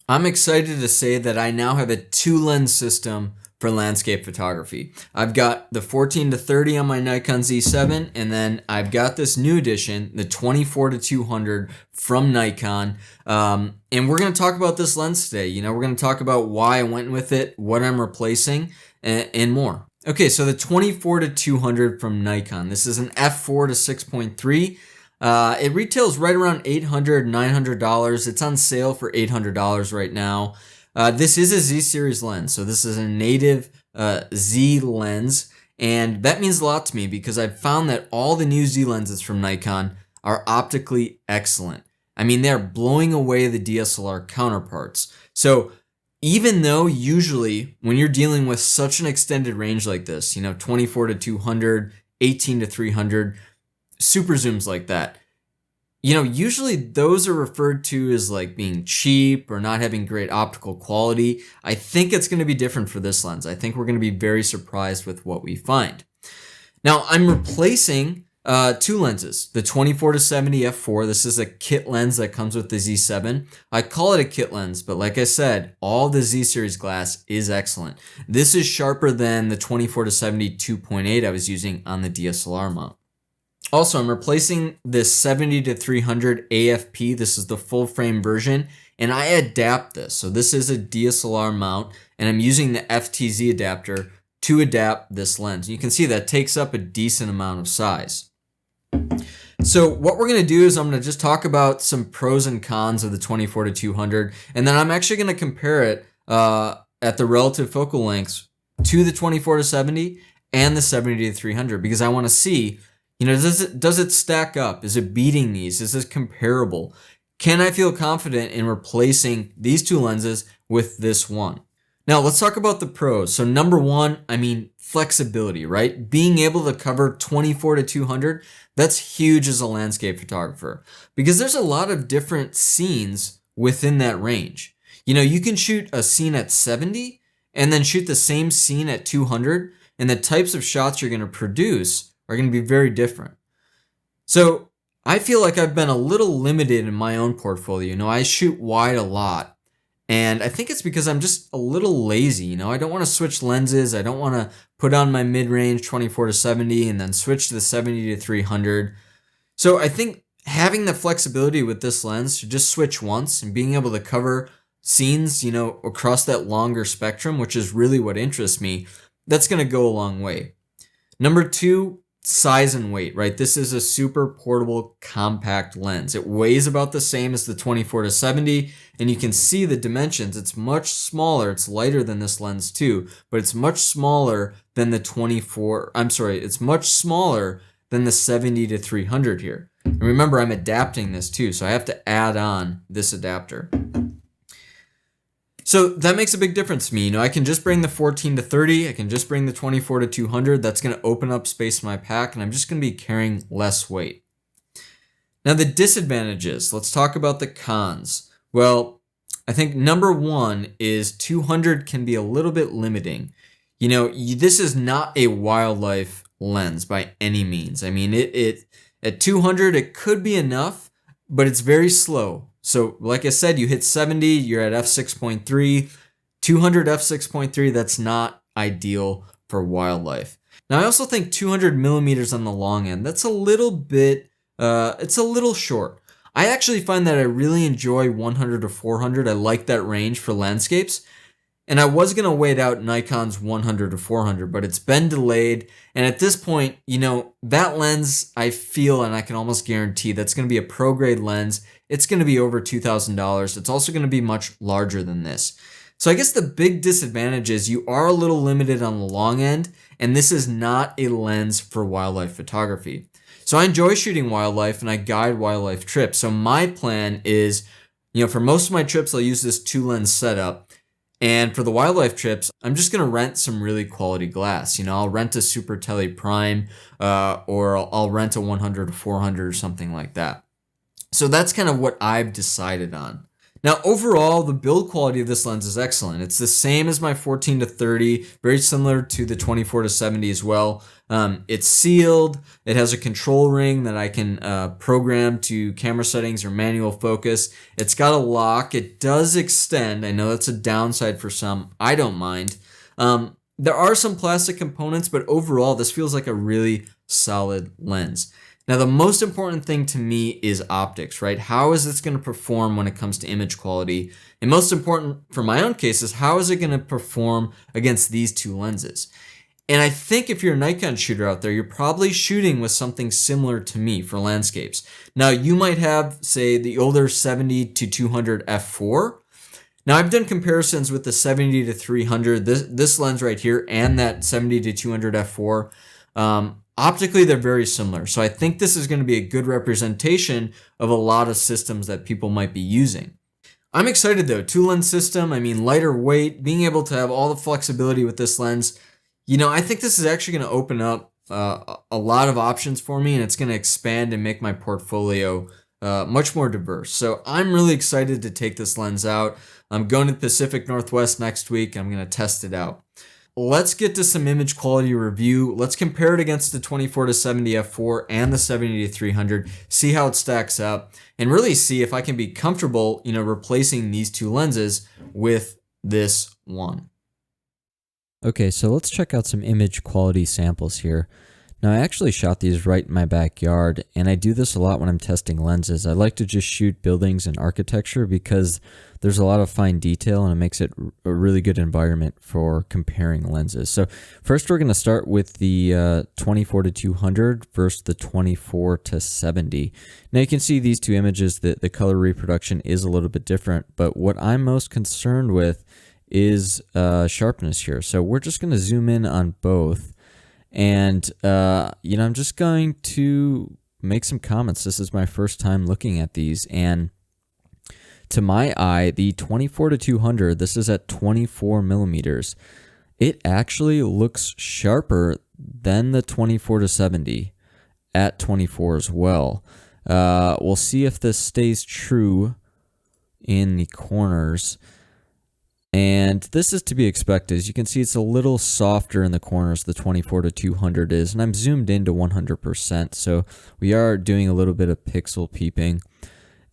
I'm excited to say that I now have a two-lens system for landscape photography. I've got the 14-30 on my Nikon Z7, and then I've got this new edition, the 24-200 from Nikon. And we're going to talk about this lens today. We're going to talk about why I went with it, what I'm replacing, and more. Okay, so the 24-200 from Nikon. This is an f4 to 6.3. It retails right around $800, $900. It's on sale for $800 right now. This is a Z series lens, so this is a native Z lens, and that means a lot to me because I've found that all the new Z lenses from Nikon are optically excellent. I mean, they're blowing away the DSLR counterparts. So even though usually when you're dealing with such an extended range like this, 24-200, 18-300, super zooms like that, usually those are referred to as like being cheap or not having great optical quality. I think it's going to be different for this lens. I think we're going to be very surprised with what we find. Now, I'm replacing two lenses, the 24-70 f4. This is a kit lens that comes with the Z7. I call it a kit lens, but like I said, all the Z series glass is excellent. This is sharper than the 24-70 2.8 I was using on the DSLR mount. Also, I'm replacing this 70-300 AFP. This is the full frame version, and I adapt this. So this is a DSLR mount, and I'm using the FTZ adapter to adapt this lens. You can see that takes up a decent amount of size. So what we're going to do is I'm going to just talk about some pros and cons of the 24-200, and then I'm actually going to compare it at the relative focal lengths to the 24-70 and the 70-300 because I want to see, does it stack up? Is it beating these? Is this comparable? Can I feel confident in replacing these two lenses with this one? Now, let's talk about the pros. So number one, flexibility, right? Being able to cover 24-200, that's huge as a landscape photographer because there's a lot of different scenes within that range. You can shoot a scene at 70 and then shoot the same scene at 200, and the types of shots you're going to produce are going to be very different. So I feel like I've been a little limited in my own portfolio. I shoot wide a lot, and I think it's because I'm just a little lazy. I don't want to switch lenses. I don't want to put on my mid-range 24-70 and then switch to the 70-300. So I think having the flexibility with this lens to just switch once and being able to cover scenes, across that longer spectrum, which is really what interests me, that's going to go a long way. Number two, size and weight, right? This is a super portable, compact lens. It weighs about the same as the 24-70, and you can see the dimensions. It's much smaller. It's lighter than this lens too, but it's much smaller than the it's much smaller than the 70-300 here. And remember, I'm adapting this too, so I have to add on this adapter. So that makes a big difference to me. I can just bring the 14-30, I can just bring the 24-200. That's going to open up space in my pack, and I'm just going to be carrying less weight. Now the disadvantages, let's talk about the cons. Well, I think number one is 200 can be a little bit limiting. This is not a wildlife lens by any means. It at 200, it could be enough, but it's very slow. So like I said, you hit 70, you're at f6.3, 200 f6.3, that's not ideal for wildlife. Now I also think 200 millimeters on the long end, that's a little bit, it's a little short. I actually find that I really enjoy 100-400. I like that range for landscapes. And I was going to wait out Nikon's 100-400, but it's been delayed. And at this point, that lens, I feel, and I can almost guarantee that's going to be a pro grade lens. It's going to be over $2,000. It's also going to be much larger than this. So I guess the big disadvantage is you are a little limited on the long end, and this is not a lens for wildlife photography. So I enjoy shooting wildlife and I guide wildlife trips. So my plan is, for most of my trips, I'll use this two lens setup. And for the wildlife trips, I'm just going to rent some really quality glass. I'll rent a Super Tele Prime or I'll rent a 100-400 or something like that. So that's kind of what I've decided on. Now, overall, the build quality of this lens is excellent. It's the same as my 14-30, very similar to the 24-70 as well. It's sealed. It has a control ring that I can program to camera settings or manual focus. It's got a lock. It does extend. I know that's a downside for some. I don't mind. There are some plastic components, but overall, this feels like a really solid lens. Now, the most important thing to me is optics, right? How is this going to perform when it comes to image quality? And most important for my own case is how is it going to perform against these two lenses? And I think if you're a Nikon shooter out there, you're probably shooting with something similar to me for landscapes. Now, you might have, say, the older 70-200 f4. Now, I've done comparisons with the 70-300, this lens right here, and that 70-200 f4. Optically, they're very similar. So I think this is going to be a good representation of a lot of systems that people might be using. I'm excited though, two lens system, I mean lighter weight, being able to have all the flexibility with this lens. You know, I think this is actually going to open up a lot of options for me, and it's going to expand and make my portfolio much more diverse. So I'm really excited to take this lens out. I'm going to the Pacific Northwest next week. I'm going to test it out. Let's get to some image quality review. Let's compare it against the 24-70 f4 and the 70-300, see how it stacks up, and really see if I can be comfortable, you know, replacing these two lenses with this one. Okay, so let's check out some image quality samples here. Now, I actually shot these right in my backyard, and I do this a lot when I'm testing lenses. I like to just shoot buildings and architecture because there's a lot of fine detail, and it makes it a really good environment for comparing lenses. So first, we're going to start with the 24-200 versus the 24-70. Now, you can see these two images, the color reproduction is a little bit different, but what I'm most concerned with is sharpness here. So we're just going to zoom in on both. And, you know, I'm just going to make some comments. This is my first time looking at these. And to my eye, the 24-200, this is at 24 millimeters. It actually looks sharper than the 24-70 at 24 as well. We'll see if this stays true in the corners. And this is to be expected. As you can see, it's a little softer in the corners, the 24-200 is, and I'm zoomed into 100%, so we are doing a little bit of pixel peeping.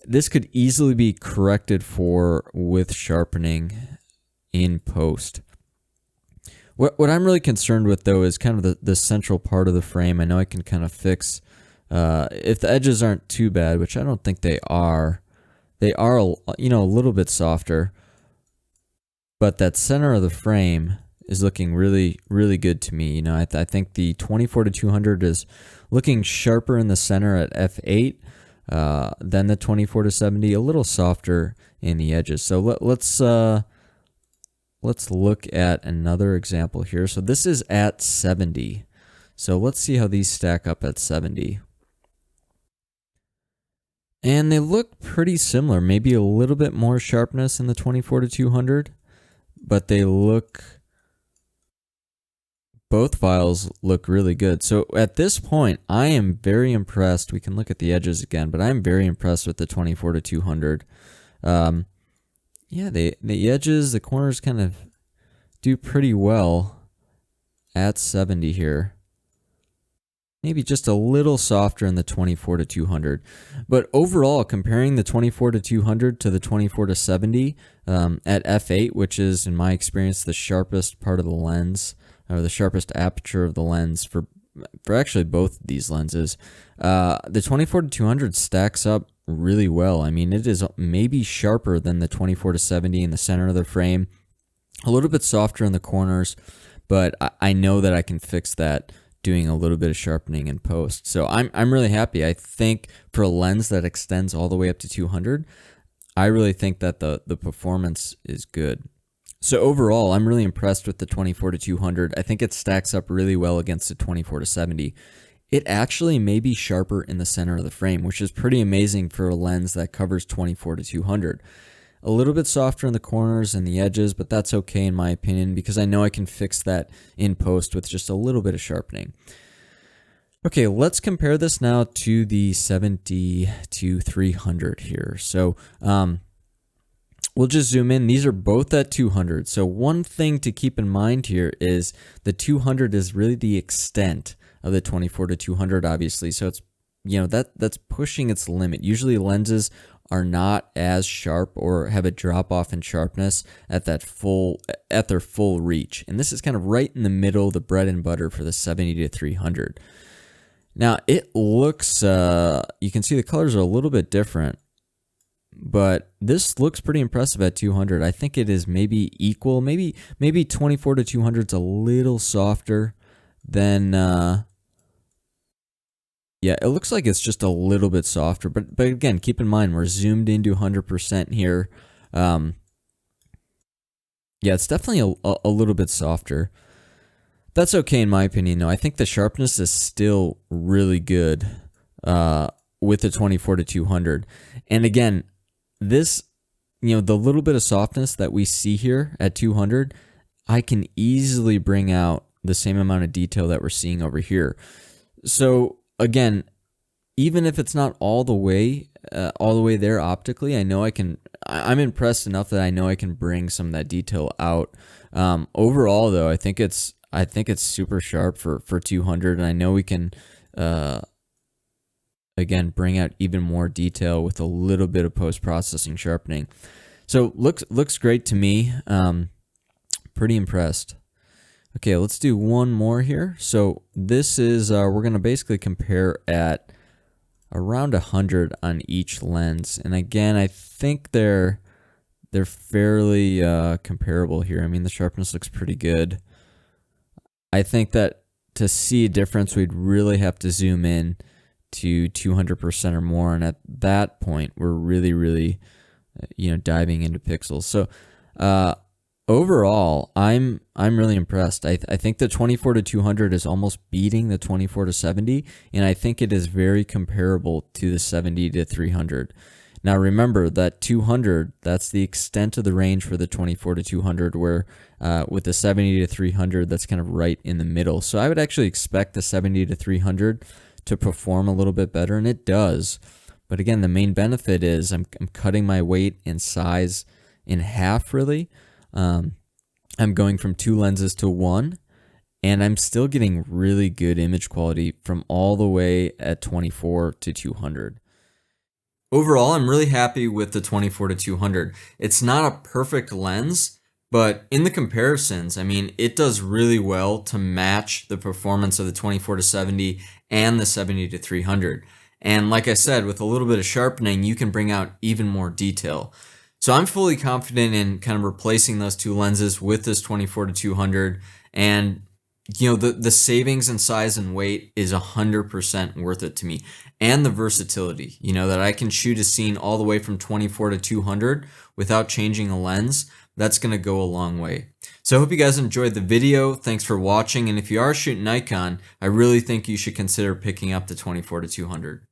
This could easily be corrected for with sharpening in post. What I'm really concerned with, though, is kind of the central part of the frame. I know I can kind of fix, if the edges aren't too bad, which I don't think they are, you know, a little bit softer. But that center of the frame is looking really, really good to me. You know, I think the 24-200 is looking sharper in the center at f8 than the 24-70, a little softer in the edges. So let's look at another example here. So this is at 70. So let's see how these stack up at 70. And they look pretty similar, maybe a little bit more sharpness in the 24-200. But they look, both files look really good. So at this point, I am very impressed. We can look at the edges again, but I'm very impressed with the 24-200. Yeah, the edges, the corners kind of do pretty well at 70 here. Maybe just a little softer in the 24-200. But overall, comparing the 24-200 to the 24-70 at f8, which is, in my experience, the sharpest part of the lens, or the sharpest aperture of the lens for actually both of these lenses, the 24-200 stacks up really well. I mean, it is maybe sharper than the 24-70 in the center of the frame, a little bit softer in the corners, but I know that I can fix that doing a little bit of sharpening in post. So I'm really happy. I think for a lens that extends all the way up to 200, I really think that the performance is good. So overall, I'm really impressed with the 24-200. I think it stacks up really well against the 24-70. It actually may be sharper in the center of the frame, which is pretty amazing for a lens that covers 24-200. A little bit softer in the corners and the edges, but that's okay in my opinion because I know I can fix that in post with just a little bit of sharpening. Okay, let's compare this now to the 70-300 here. So we'll just zoom in. These are both at 200. So one thing to keep in mind here is the 200 is really the extent of the 24-200, obviously. So it's, that's pushing its limit. Usually lenses are not as sharp or have a drop off in sharpness at their full reach. And this is kind of right in the middle, the bread and butter for the 70-300. Now it looks, you can see the colors are a little bit different, but this looks pretty impressive at 200. I think it is maybe equal, maybe 24-200 is a little softer than, yeah, it looks like it's just a little bit softer, but again, keep in mind, we're zoomed into 100% here. Yeah, it's definitely a little bit softer. That's okay in my opinion, though. I think the sharpness is still really good with the 24-200. And again, this, the little bit of softness that we see here at 200, I can easily bring out the same amount of detail that we're seeing over here. So again, even if it's not all the way there optically, I know I'm impressed enough that I know I can bring some of that detail out. Overall though, I think it's super sharp for 200, and I know we can again bring out even more detail with a little bit of post-processing sharpening. So looks great to me. Pretty impressed. Okay, let's do one more here. So this is, we're going to basically compare at around 100 on each lens. And again, I think they're fairly comparable here. I mean, the sharpness looks pretty good. I think that to see a difference, we'd really have to zoom in to 200% or more. And at that point, we're really, diving into pixels. So, overall, I'm really impressed. I think the 24-200 is almost beating the 24-70, and I think it is very comparable to the 70-300. Now remember that 200, that's the extent of the range for the 24-200, where with the 70-300, that's kind of right in the middle. So I would actually expect the 70-300 to perform a little bit better, and it does. But again, the main benefit is I'm cutting my weight and size in half, really. I'm going from 2 lenses to 1, and I'm still getting really good image quality from all the way at 24-200. Overall, I'm really happy with the 24-200. It's not a perfect lens, but in the comparisons, I mean, it does really well to match the performance of the 24-70 and the 70-300. And like I said, with a little bit of sharpening, you can bring out even more detail. So I'm fully confident in kind of replacing those 2 lenses with this 24-200, and the savings in size and weight is 100% worth it to me. And the versatility, that I can shoot a scene all the way from 24-200 without changing a lens, that's going to go a long way. So I hope you guys enjoyed the video. Thanks for watching, and if you are shooting Nikon, I really think you should consider picking up the 24-200.